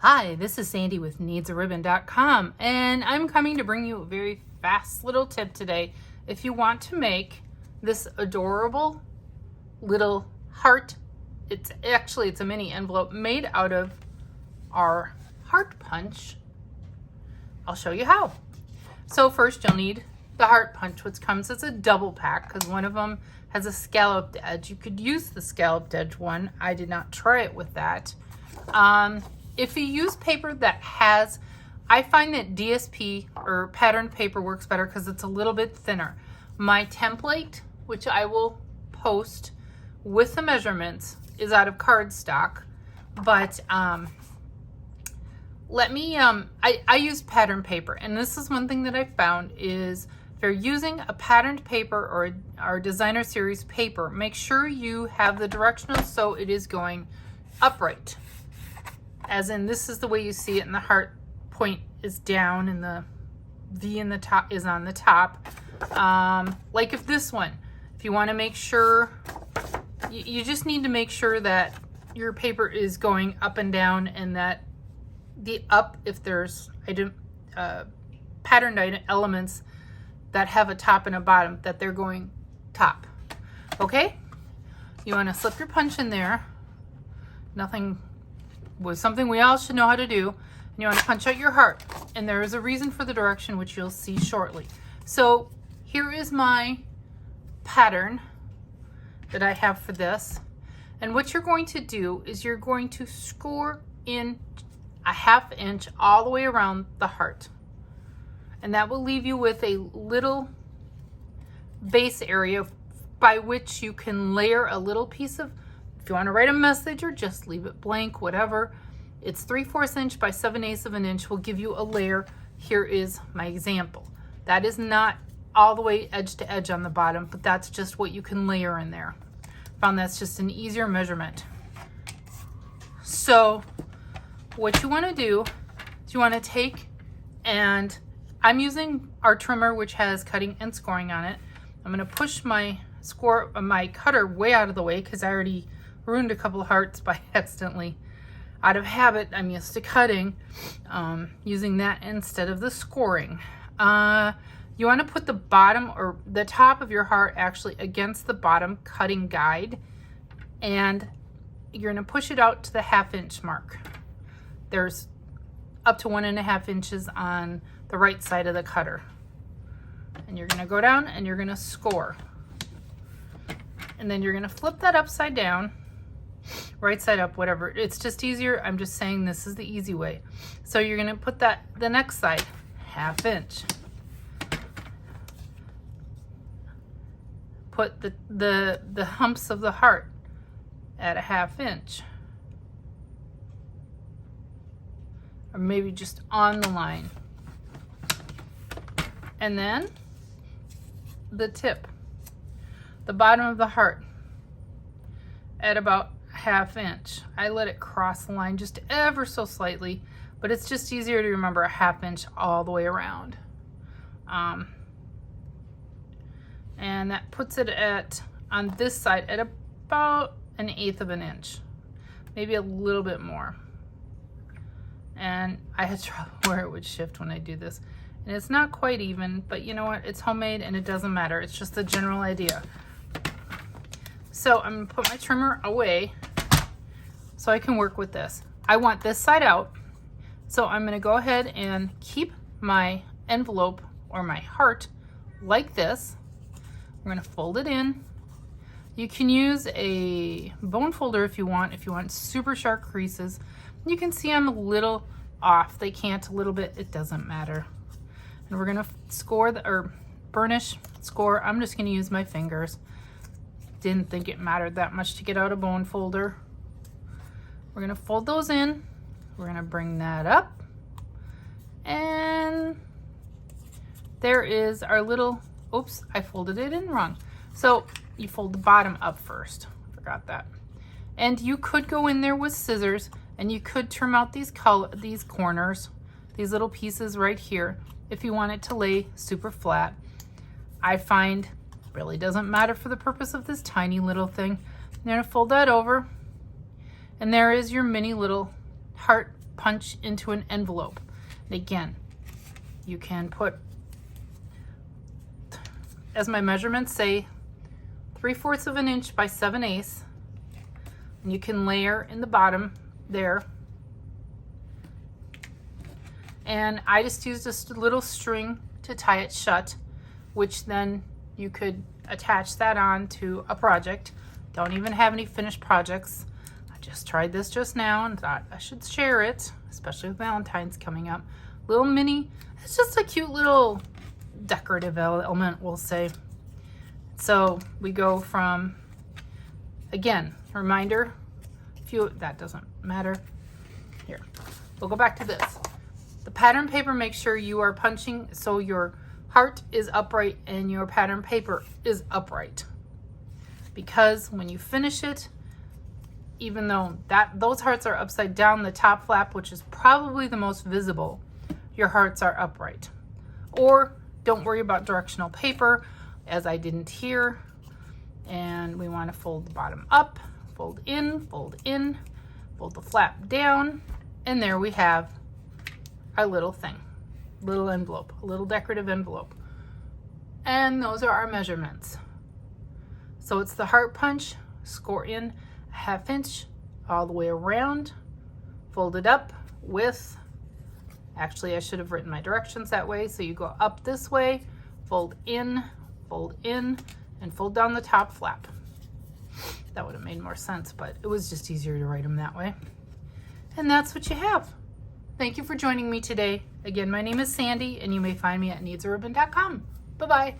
Hi, this is Sandy with needsaribbon.com, and I'm coming to bring you a very fast little tip today. If you want to make this adorable little heart, it's a mini envelope made out of our heart punch. I'll show you how. So first you'll need the heart punch, which comes as a double pack because one of them has a scalloped edge. You could use the scalloped edge one. I did not try it with that. If you use paper that has, I find that DSP or patterned paper works better because it's a little bit thinner. My template, which I will post with the measurements, is out of cardstock, but I use patterned paper, and this is one thing that I found is if you're using a patterned paper or our designer series paper, make sure you have the directional so it is going upright. As in, this is the way you see it, and the heart point is down and the V in the top is on the top. Like if this one, if you want to make sure, you just need to make sure that your paper is going up and down, and that the up, if there's patterned elements that have a top and a bottom, that they're going top. Okay? You want to slip your punch in there. Nothing was something we all should know how to do. And you want to punch out your heart, and there is a reason for the direction, which you'll see shortly. So here is my pattern that I have for this, and what you're going to do is you're going to score in a 1/2 inch all the way around the heart, and that will leave you with a little base area by which you can layer a little piece of, if you want to write a message or just leave it blank, whatever. It's 3/4 inch by 7/8 of an inch will give you a layer. Here is my example. That is not all the way edge to edge on the bottom, but that's just what you can layer in there. Found that's just an easier measurement. So what you want to do is you want to take, and I'm using our trimmer, which has cutting and scoring on it. I'm going to push my cutter way out of the way because I already ruined a couple of hearts by accidentally. Out of habit, I'm used to cutting, using that instead of the scoring. You want to put the bottom or the top of your heart actually against the bottom cutting guide, and you're going to push it out to the 1/2 inch mark. There's up to 1.5 inches on the right side of the cutter. And you're going to go down and you're going to score. And then you're going to flip that upside down, right side up, whatever. It's just easier. I'm just saying this is the easy way. So you're going to put that the next side, 1/2 inch. Put the humps of the heart at a 1/2 inch. Or maybe just on the line. And then the tip, the bottom of the heart at about 1/2 inch. I let it cross the line just ever so slightly, but it's just easier to remember a 1/2 inch all the way around. And that puts it on this side at about 1/8 of an inch, maybe a little bit more. And I had trouble where it would shift when I do this. And it's not quite even, but you know what? It's homemade and it doesn't matter. It's just the general idea. So I'm gonna put my trimmer away so I can work with this. I want this side out. So I'm gonna go ahead and keep my envelope or my heart like this. We're gonna fold it in. You can use a bone folder if you want super sharp creases. You can see I'm a little off. They can't a little bit, it doesn't matter. And we're gonna score burnish, score. I'm just gonna use my fingers. Didn't think it mattered that much to get out a bone folder. We're gonna fold those in. We're gonna bring that up. And there is our little, oops, I folded it in wrong. So you fold the bottom up first, forgot that. And you could go in there with scissors and you could trim out these corners, these little pieces right here, if you want it to lay super flat. I find really doesn't matter for the purpose of this tiny little thing. I'm gonna fold that over, and there is your mini little heart punch into an envelope. And again, you can put, as my measurements say, 3/4 of an inch by 7/8, and you can layer in the bottom there. And I just used a little string to tie it shut, which then you could attach that on to a project. Don't even have any finished projects. I just tried this just now and thought I should share it, especially with Valentine's coming up. Little mini, it's just a cute little decorative element, we'll say. So we go from, again, reminder, that doesn't matter. Here, we'll go back to this. The pattern paper, make sure you are punching so your heart is upright and your pattern paper is upright. Because when you finish it, even though those hearts are upside down, the top flap, which is probably the most visible, your hearts are upright. Or don't worry about directional paper, as I didn't here. And we want to fold the bottom up, fold in, fold the flap down, and there we have our little thing, little envelope, a little decorative envelope. And those are our measurements. So it's the heart punch, score in a 1/2 inch all the way around, fold it up with, actually I should have written my directions that way, so you go up this way, fold in, and fold down the top flap. That would have made more sense, but it was just easier to write them that way. And that's what you have. Thank you for joining me today. Again, my name is Sandy, and you may find me at needsaribbon.com. Bye-bye.